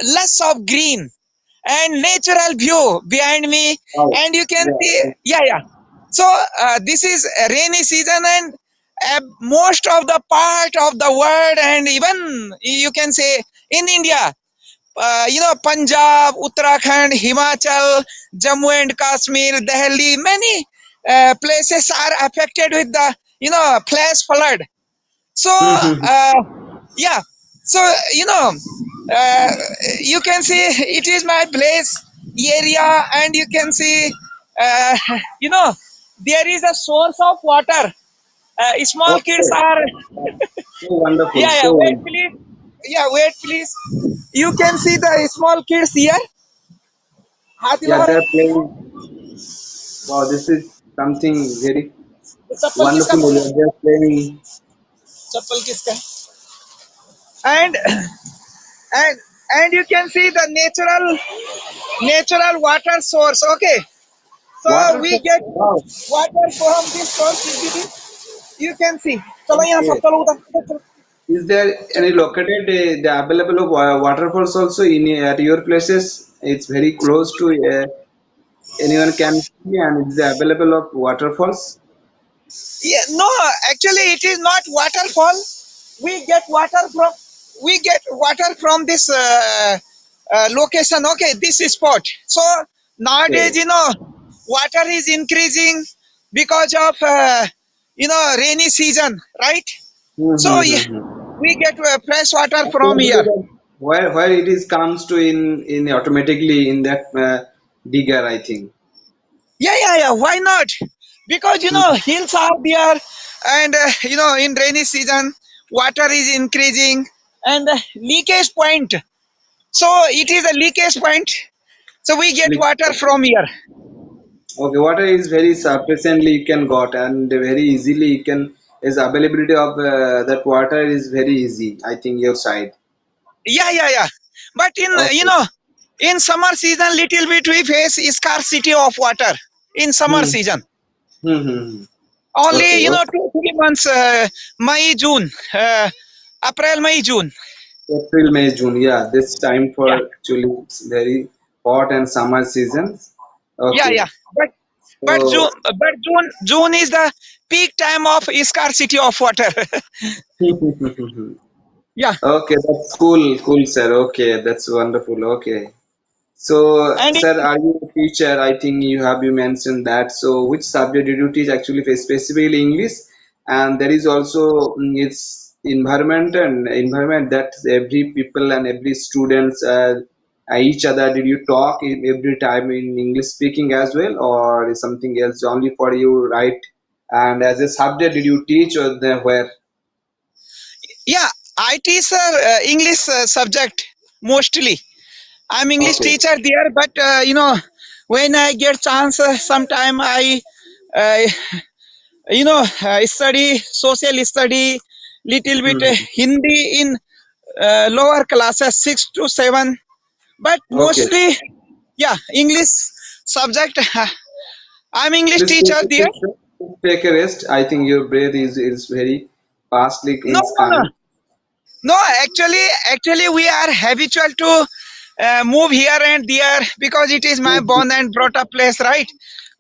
less of green and natural view behind me, Wow. and you can Yeah. see, yeah, yeah. So this is a rainy season, and most of the part of the world, and even you can say in India, Punjab, Uttarakhand, Himachal, Jammu and Kashmir, Delhi, many places are affected with the flash flood. So yeah, so uh, you can see it is my place area, and you can see uh, you know there is a source of water. Small kids Okay. are, So wonderful. yeah, yeah, So wait please, yeah, wait please, you can see the small kids here. हाथ yeah, दिलाओ रे। they're playing. Wow, this is something very चप्पल किसका wonderful. They're playing. चप्पल किसका and and and you can see the natural water source. Okay, so we Waterfall. get Wow. water from this source. You can see, चलो यहाँ सब Okay. चलो उधर उधर चलो Is there any चलो। located the available of waterfalls also in at your places? It's very close to anyone can see, and it's available of waterfalls. Yeah, no, actually it is not waterfall. We get water from this location. Okay, this spot. So nowadays, Okay. water is increasing because of rainy season, right? So yeah, Mm-hmm. we get fresh water from here. Where it is comes to in automatically in that digger, I think. Yeah, yeah, yeah. Why not? Because hills are there, and in rainy season, water is increasing, and leakage point. So it is a leakage point. So we get water from here. Okay, water is very sufficiently you can got and very easily you can is availability of that water is very easy. I think your side. Yeah, yeah, yeah. But in Okay. in summer season, little bit we face scarcity of water in summer Hmm. season. Hmm. Hmm, hmm. Only Okay. Okay. 2 3 months, May, June, April, May, June. April, May, June. Yeah, this time Yeah, for actually it's very hot and summer seasons. yeah, Okay. yeah. But June is the peak time of scarcity of water. So Yeah, okay, that's cool, cool, sir. Okay, that's wonderful. Okay. So, and sir, are you a teacher? I think you mentioned that. So, which subject did you teach actually specifically English? And there is also it's environment that every people and every students each other. Did you talk every time in English speaking as well, or is something else only for you, right? And as a subject, did you teach or where? yeah, I teach English subject mostly. I'm English Okay. teacher there, but when I get chance, sometime I uh, study social study, little bit Hmm. Hindi in lower classes 6 to 7, but Okay. mostly yeah, English subject. I'm English Please teacher there. take a rest. I think your breath is very fastly No, it's no, no. coming. No, actually, we are habitual to move here and there because it is my born and brought up place, right?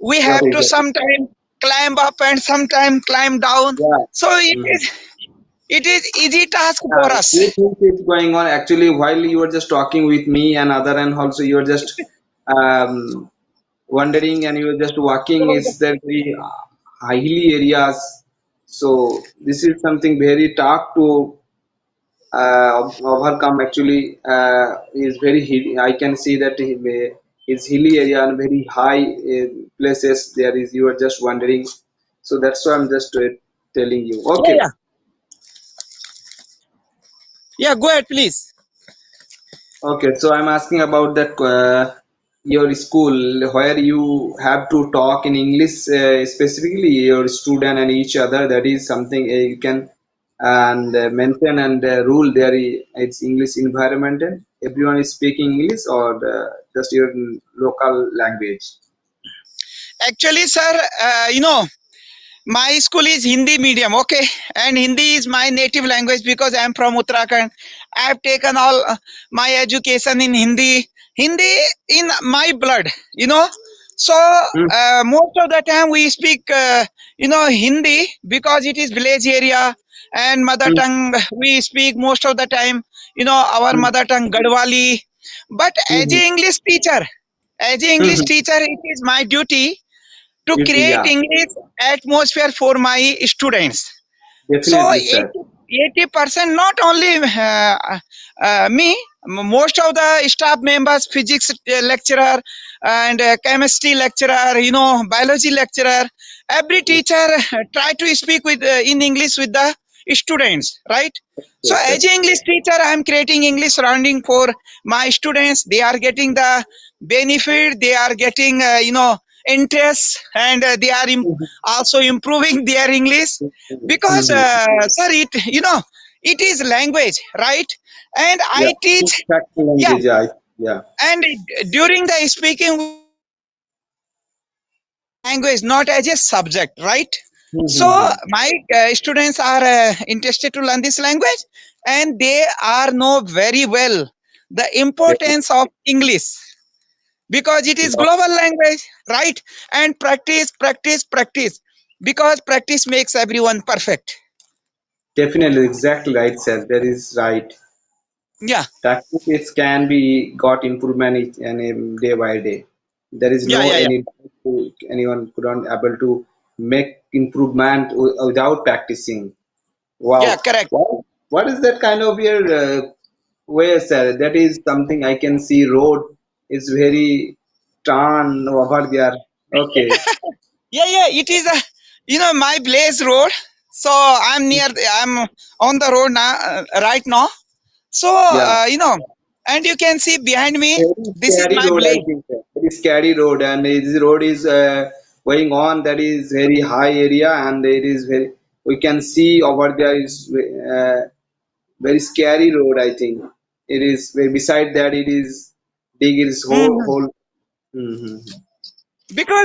We What have is to that? sometime climb up and sometime climb down. Yeah. So Mhm. it is easy task for Yeah, us. few things is going on. Actually, while you were just talking with me and other and also you were just um, wandering and you were just walking is there very highly areas. So this is something very tough to overcome actually is very hilly. I can see that is hilly area and very high places there is you are just wondering. So that's why I'm just telling you. Yeah, Okay, yeah, yeah. Go ahead, please. okay. So I'm asking about that your school where you have to talk in English specifically your student and each other. That is something you can and mention and rule there. It's English environment and everyone is speaking English or just your local language. Actually, sir, my school is Hindi medium, okay, and Hindi is my native language because I am from Uttarakhand. I have taken all my education in Hindi. Hindi in my blood, you know. So Mm, most of the time we speak Hindi because it is village area, and mother mm, tongue we speak most of the time, our mm, mother tongue Gadwali. But as mm, a English teacher, mm. it is my duty to Beauty, create yeah, English atmosphere for my students. So definitely, sir. 80% not only me, most of the staff members, physics lecturer and chemistry lecturer, biology lecturer, every teacher try to speak with in English with the students, right? So Yes, sir. as an English teacher, I am creating English surrounding for my students. They are getting the benefit. They are getting interest, and they are Mhm, also improving their English because mhm. sir, it is language, right? And Yeah, I it's teach, practical yeah, language, yeah, yeah. and during the speaking we as a language, not as a subject, right? So Mhm. my students are interested to learn this language, and they are know very well the Definitely. importance of English because it is Yeah, global language, right? And practice, practice, practice, because practice makes everyone perfect. definitely, exactly right, sir. That is right. Yeah, Practice can be got improvement and day by day. There is yeah, no yeah, yeah. anyone couldn't able to make improvement without practicing. Yeah, Wow. correct. What is that kind of your way, sir? That is something I can see. Road is very turn over there. Okay. Yeah, yeah. It is a my Blaze Road. So I'm on the road now, right now. So Yeah. and you can see behind me. Very This is scary my road, I Blaze. think. Sir. Very scary road, and this road is going on. That is very high area, and it is very. We can see over there is very scary road. I think it is. Beside that, it is big. It is Mhm. whole. Hmm.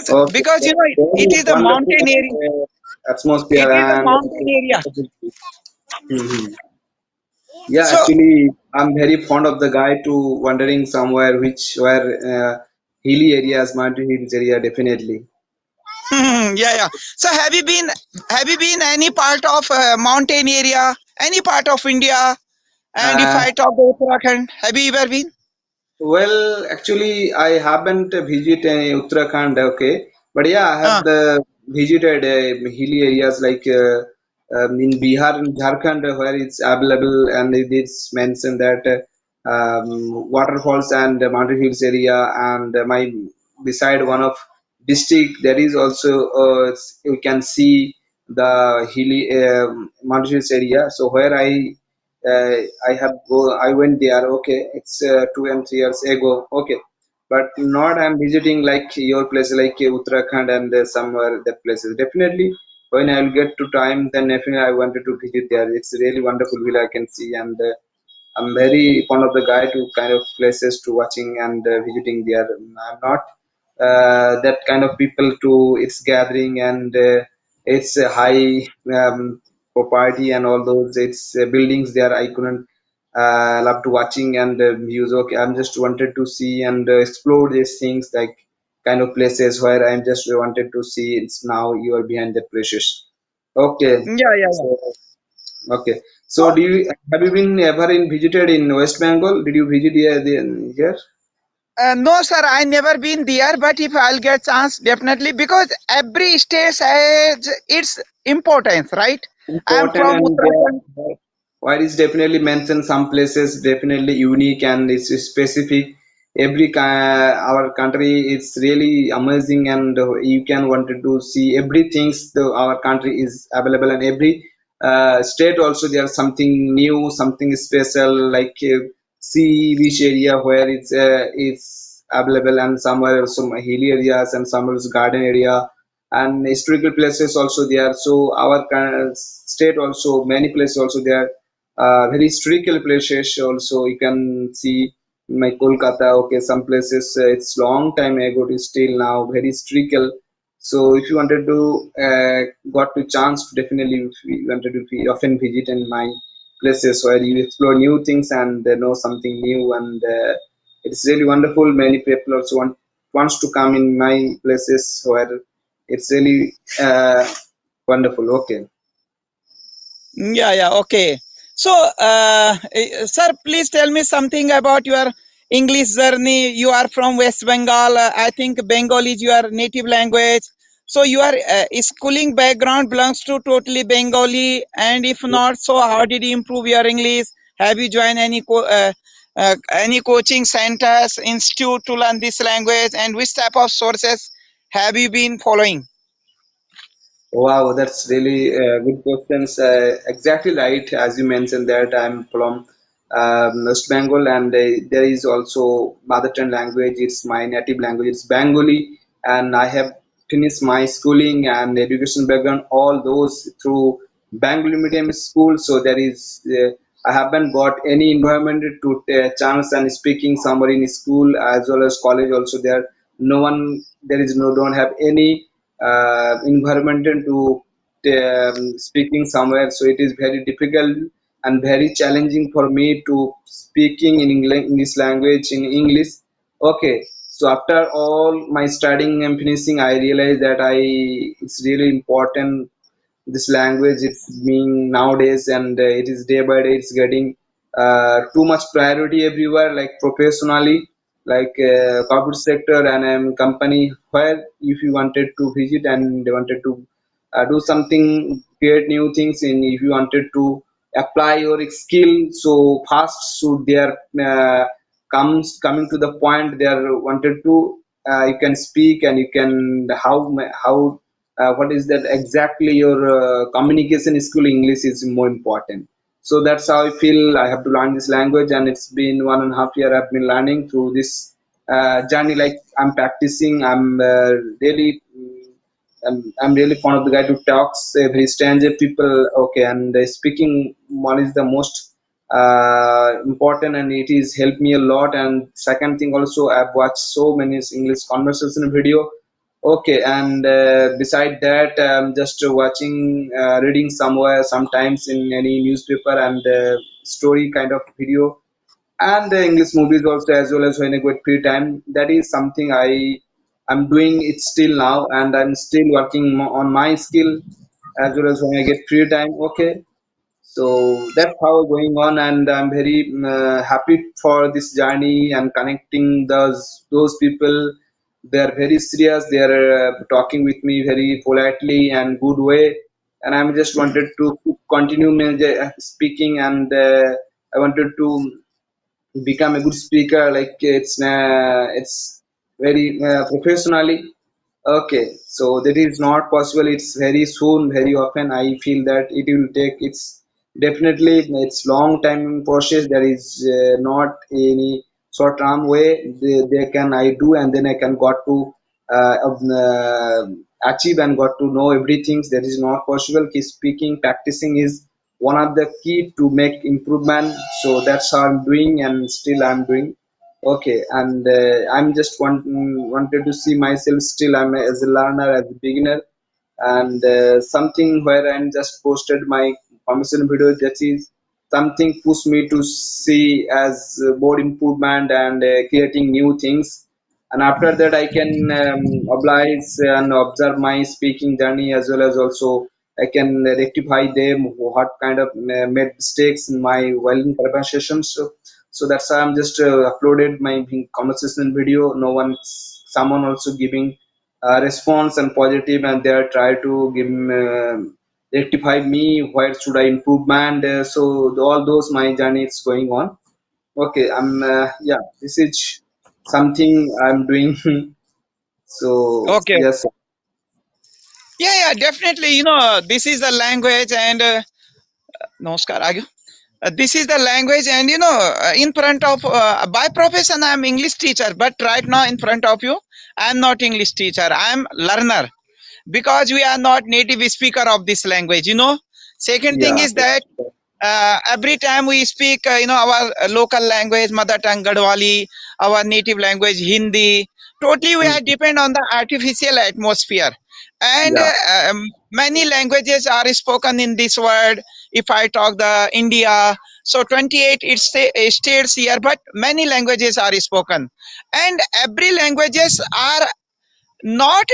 Okay, Because that's it very is a wonderful mountain area. atmosphere It is a and. mountain area. Mhm. Yeah, So actually, I'm very fond of the guy to wandering somewhere which were hilly areas, mountain hills area, definitely. yeah, yeah. So have you been any part of mountain area, any part of India? And if Uh, I talk about Uttarakhand, have you ever been? well, actually, I haven't visited Uttarakhand, okay, but yeah, I have Uh, visited hilly areas like in Bihar and Jharkhand, where it's available, and it is mentioned that waterfalls and mountain hills area, and my beside one of district there is also you can see the hilly mountain hills area. So where uh, I went there. Okay, it's 2 and 3 years ago. Okay, but not I'm visiting like your place like Uttarakhand and somewhere that places. Definitely, when I'll get to time, then definitely I wanted to visit there. It's really wonderful view I can see, and I'm very fond of the guy to kind of places to watching and visiting there. I'm not that kind of people to its gathering and its high property and all those its buildings there. I couldn't love to watching and views. Okay, I'm just wanted to see and explore these things like kind of places where I'm just wanted to see. It's now you are behind the places. Okay, yeah, yeah, yeah. so okay. So do you have you been ever in visited in West Bengal? Did you visit here? No, sir, I never been there, but if I'll get chance, definitely, because every state has its importance, right? I'm Important from and Uttarakhand. while it's definitely mentioned some places definitely unique and it's specific. Our country is really amazing and you can wanted to see everything. Our country is available and every state also there's something new, something special like sea beach area where it's available and somewhere some hilly areas and somewhere is garden area and historical places also there. So our state also many places also there. Very historical places also you can see my Kolkata. Okay, some places it's long time ago. It is still now very historical. So if you wanted to got to chance to definitely if you wanted to often visit in my places where you explore new things and know something new, and it's really wonderful. Many people also wants to come in my places where it's really wonderful. Okay. Yeah, yeah, okay. So, sir, please tell me something about your English journey. You are from West Bengal. I think Bengali is your native language. So, your schooling background belongs to totally Bengali. And if not, so how did you improve your English? Have you joined any coaching centers, institute to learn this language? And which type of sources have you been following? Wow, that's really good questions. Exactly right, as you mentioned that I'm from West Bengal, and there is also mother tongue language. It's my native language. It's Bengali, and I have finished my schooling and education background all those through Bengali medium school. So there is I haven't got any environment to chance and speaking somewhere in school as well as college. Also there, no one there is no don't have any environment to speaking somewhere, so it is very difficult and very challenging for me to speaking in English language in English. Okay, so after all my studying and finishing, I realized that I it's really important this language. It's being nowadays, and it is day by day it's getting too much priority everywhere, like professionally, like corporate sector and company, where if you wanted to visit and they wanted to do something, create new things, and if you wanted to apply your skill so fast, so they are coming to the point they are wanted to you can speak and you can how what is that exactly your communication skill English is more important. So that's how I feel I have to learn this language, and it's been 1.5 year I've been learning through this journey. Like I'm practicing, really I'm really fond of the guy who talks every stranger people. Okay, and speaking one is the most important, and it is helped me a lot. And second thing also, I've watched so many English conversation video. Okay, and beside that, just watching, reading somewhere, sometimes in any newspaper and story kind of video, and the English movies also, as well as when I get free time. That is something I'm doing it still now, and I'm still working on my skill as well as when I get free time. Okay, so that's how going on, and I'm very happy for this journey and connecting those people. They are very serious. They are talking with me very politely and good way, and I'm just wanted to continue speaking, and I wanted to become a good speaker. Like it's very professionally. Okay, so that is not possible. It's very soon, very often. I feel that it will take. It's definitely it's long time process. There is not any short term way they can I do, and then I can got to achieve and got to know everything. That is not possible. Keep speaking, practicing is one of the key to make improvement. So that's how I'm doing, and still I'm doing. Okay, and I'm just wanted to see myself still. I'm as a learner, as a beginner, and something where I'm just posted my conversation video. That is something push me to see as more improvement and creating new things. And after that, I can oblige and observe my speaking journey as well as also I can rectify them. What kind of made mistakes in my while in conversation. So that's why I'm just uploaded my conversation video. No one, someone also giving response and positive, and they are try to give rectify me where should I improvement. So all those my journey is going on. Okay, I'm yeah. This is something I'm doing. So Okay. yes, Yeah, yeah, definitely. This is the language, and Namaskar. This is the language, and in front of by profession, I am English teacher, but right now in front of you, I am not English teacher. I am learner because we are not native speaker of this language. Second thing yeah, is that every time we speak, our local language, mother tongue, Gadwali, our native language, Hindi. Totally, we are mm, depend on the artificial atmosphere. and Yeah. many languages are spoken in this world. If I talk the India, so 28 states here, but many languages are spoken, and every languages are not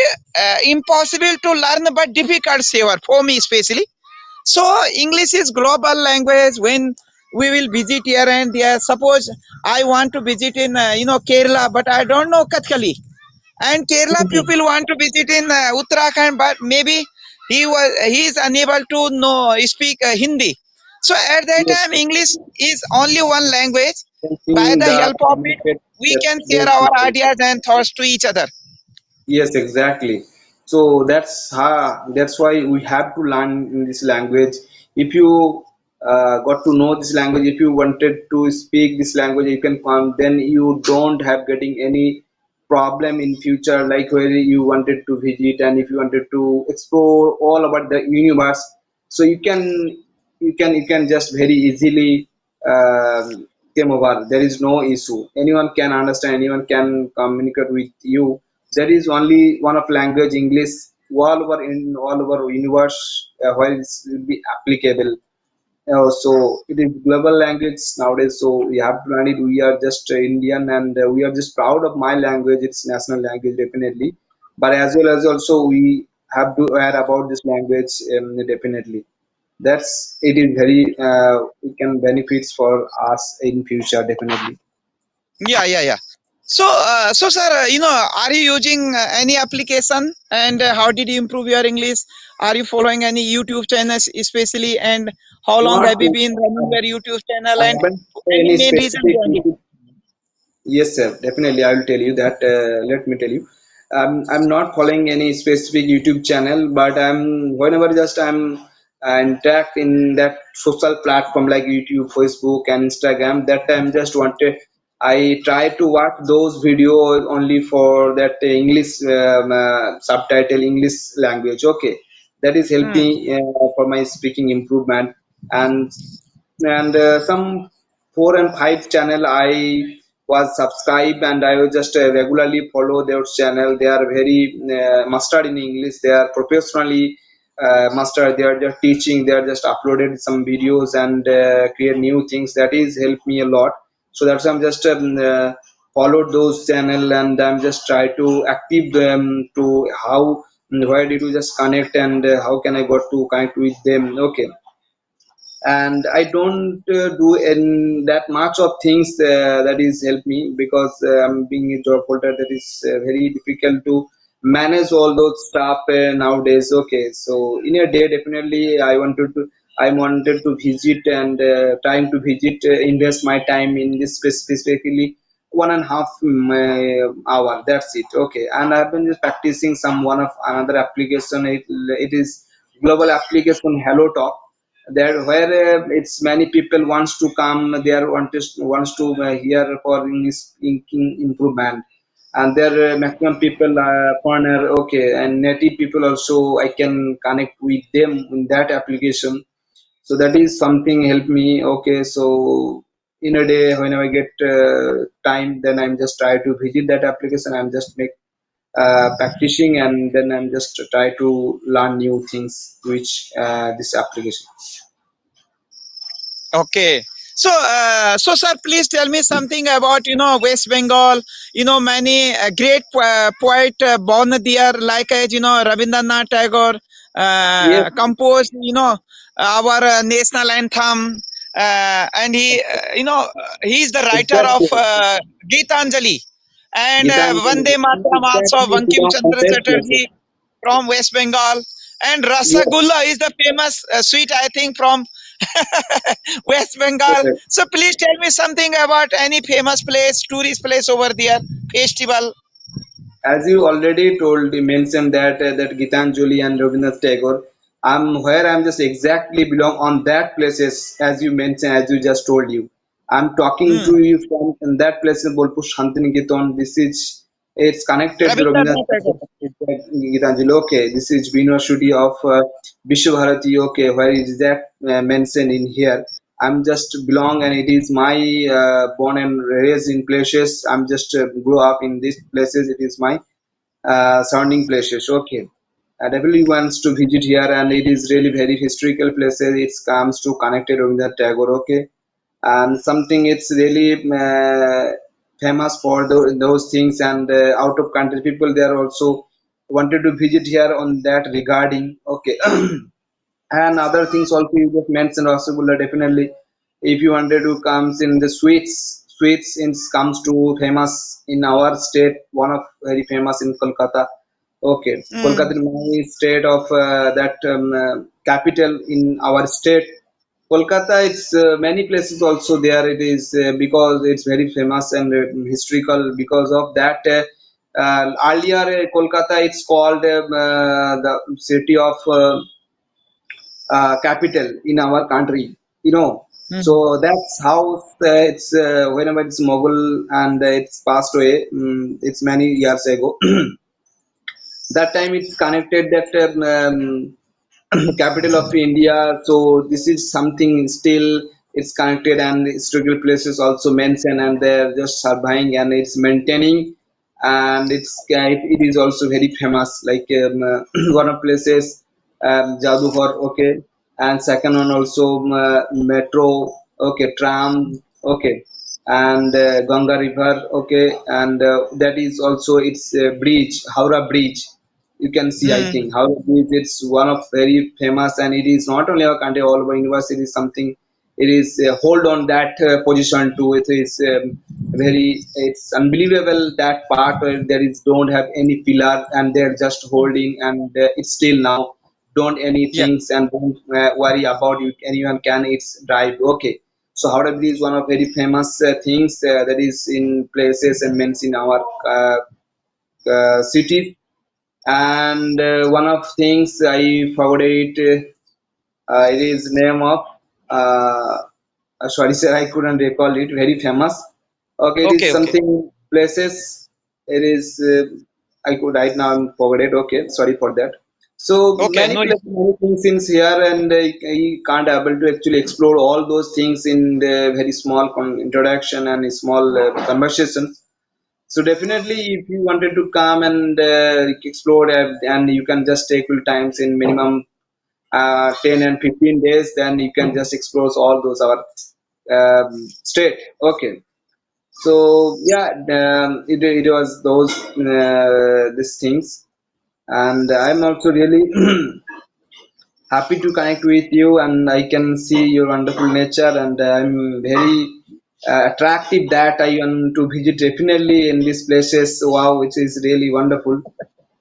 impossible to learn but difficult saver for me especially. So English is global language. When we will visit here and there, suppose I want to visit in Kerala, but I don't know Kathkali, and Kerala Mhm. people want to visit in Uttarakhand, but maybe he is unable to know speak Hindi. So at that Yes, time, sir. English is only one language. By Thinking the the help of it, communicate we that can share those our people. ideas and thoughts to each other. Yes, exactly. So that's why we have to learn in this language. If you got to know this language, if you wanted to speak this language, you can come. Then you don't have getting any problem in future. Like where you wanted to visit and if you wanted to explore all about the universe, so you can just very easily came over. There is no issue. Anyone can understand. Anyone can communicate with you. There is only one of language English all over universe where it will be applicable. So it is global language nowadays. So we have to learn it. We are just Indian and we are just proud of my language. It's national language definitely. But as well as also we have to aware about this language definitely. That's it is very it can benefits for us in future definitely. Yeah, yeah, yeah. So, sir, are you using any application, and how did you improve your English? Are you following any YouTube channels, especially, and how long Not have you to, been running your YouTube channel, I and haven't any any main reason specific behind it? Yes, sir. Definitely, I will tell you that. Let me tell you, I'm not following any specific YouTube channel, but I'm whenever just I'm interact in that social platform like YouTube, Facebook, and Instagram. That time just wanted. I try to watch those videos only for that English subtitle English language. Okay, that is Hmm. helping for my speaking improvement and some 4 and 5 channel I was subscribed and I will just regularly follow their channel. They are very mastered in English. They are professionally mastered. They are just teaching. They are just uploaded some videos and create new things. That is helped me a lot. So that's why I'm just followed those channel and I'm just try to active them to how where did you just connect and how can I got to connect with them. Okay, and I don't do in that much of things that is help me because I'm being a job holder. That is very difficult to manage all those stuff nowadays. Okay, so in a day definitely I wanted to visit and trying to visit invest my time in this specifically 1.5 hour. That's it. Okay, and I've been just practicing some one of another application. It is global application Hello Talk there where it's many people wants to come there wants to hear for English speaking improvement and there maximum people foreigner. Okay, and native people also I can connect with them in that application. So that is something help me. Okay, so in a day whenever I get time, then I'm just try to visit that application. I'm just make practicing and then I'm just try to learn new things which this application. Okay. So, sir, please tell me something about West Bengal. Many great poet born there, like as Rabindranath Tagore Yes, composed our national anthem, and he is the writer of exactly. Geetanjali, and Gitanjali, Vande Mataram also exactly Bankim belong on Chandra that places. Chatterjee from West Bengal, and Yes, Rasagulla is the famous sweet, I think, from West Bengal. correct. So please tell me something about any famous place, tourist place over there, festival. As you already told, you mentioned that Gitanjali and Rabindranath Tagore. I'm just exactly belong on that places as you mentioned, as you just told you. I'm talking Hmm. to you from in that place in Bolpur Shantiniketan. This is it's connected to Rabindranath Rabindranath Tagore. Tagore, Gitanjali. Okay, this is University of Vishwabharati. Okay, where is that mentioned in here? I'm just belong and it is my born and raised in places. I'm just grew up in these places. It is my surrounding places. Okay, definitely wants to visit here, and it is really very historical places. It comes to connected Rabindranath Tagore, okay, and something it's really famous for those things, and out of country people they are also wanted to visit here on that regarding, okay. And other things also you just mentioned Rasgulla, definitely if you wanted to comes in the sweets in comes to famous in our state, one of very famous in Kolkata. Okay, Kolkata Mm, is my state of that capital in our state. Kolkata, it's many places also there. It is because it's very famous and historical because of that. Earlier, Kolkata, it's called the city of capital in our country, you know. So mm, that's how it's whenever it's Mughal and it's passed away, it's many years ago. That time it's connected that capital of India. So this is something still it's connected, and historical places also mentioned, and they're just surviving and it's maintaining, and it is also very famous. Like one of places, Jaduhar, okay, and second one also metro, okay, tram, okay, and Ganga River, okay, and that is also its bridge, Howrah Bridge. You can see, I think mm. how it is, it's one of very famous, and it is not only our country, all over university is something. It is hold on that position too. It is very, it's unbelievable that part where there is don't have any pillar and they're just holding, and it's still now don't any Yeah. things, and don't worry about you anyone can it's drive, okay. So Howrah Bridge is one of very famous things that is in places and means in our cities. And one of things I forgot it. It is name of sorry sir, I couldn't recall it. Very famous. Okay, it is Okay, okay. something places. It is I could right now I'm forget it. Okay, sorry for that. So Okay, many no places, issue. many things in here, and I can't able to actually explore all those things in the very small introduction and a small conversation. So definitely, if you wanted to come and explore, and you can just take your times in minimum 10 and 15 days, then you can just explore all those our state. Okay. So yeah, it was those these things, and I'm also really happy to connect with you, and I can see your wonderful nature, and I'm very attractive that I want to visit definitely in these places. Wow, which is really wonderful.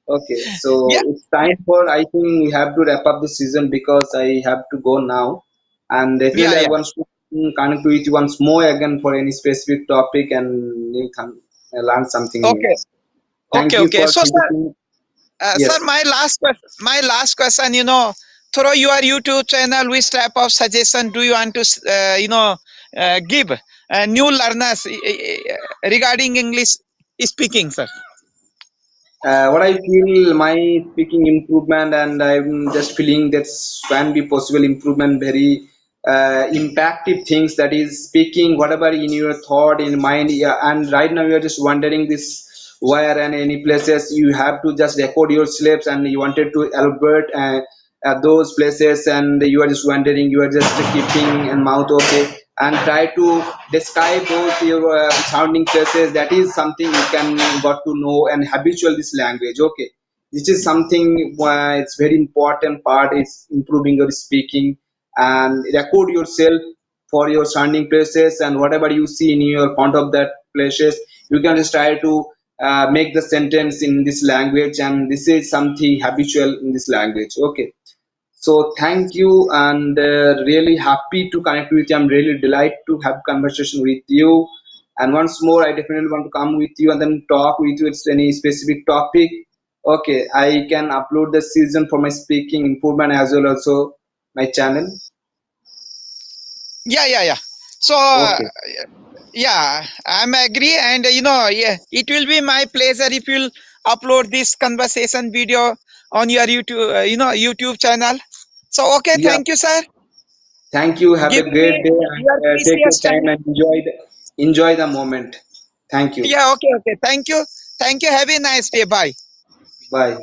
Okay, so Yeah, it's time for, I think we have to wrap up the season because I have to go now, and yeah, definitely I yeah. want to connect with you once more again for any specific topic, and you can learn something new. Okay, Thank okay, you okay. for So, sir, visiting. Yes. sir, my last question, through your YouTube channel, which type of suggestion do you want to, give new learners regarding English speaking, sir? What I feel my speaking improvement, and I'm just feeling that's can be possible improvement, very impactive things, that is speaking whatever in your thought in mind. Yeah, and right now you're just wondering this where and any places you have to just record your slips, and you wanted to elaborate those places, and you are just wondering, you are just keeping and mouth okay, and try to describe those your sounding places. That is something you can got to know and habitual this language, okay. This is something it's very important part is improving your speaking, and record yourself for your sounding places, and whatever you see in your front of that places, you can just try to make the sentence in this language, and this is something habitual in this language, okay. So thank you, and really happy to connect with you. I'm really delighted to have conversation with you. And once more, I definitely want to come with you and then talk with you. It's any specific topic. Okay, I can upload the season for my speaking improvement as well also my channel. Yeah, yeah, yeah. So, Okay. yeah, I'm agree, and yeah, it will be my pleasure if you'll upload this conversation video on your YouTube, YouTube channel. So, okay, Yeah. thank you, sir, Thank you. Have a giving me great day, and your take your precious time time. and enjoy the moment. Thank you. Yeah, okay, okay, thank you, have a nice day, bye. Bye.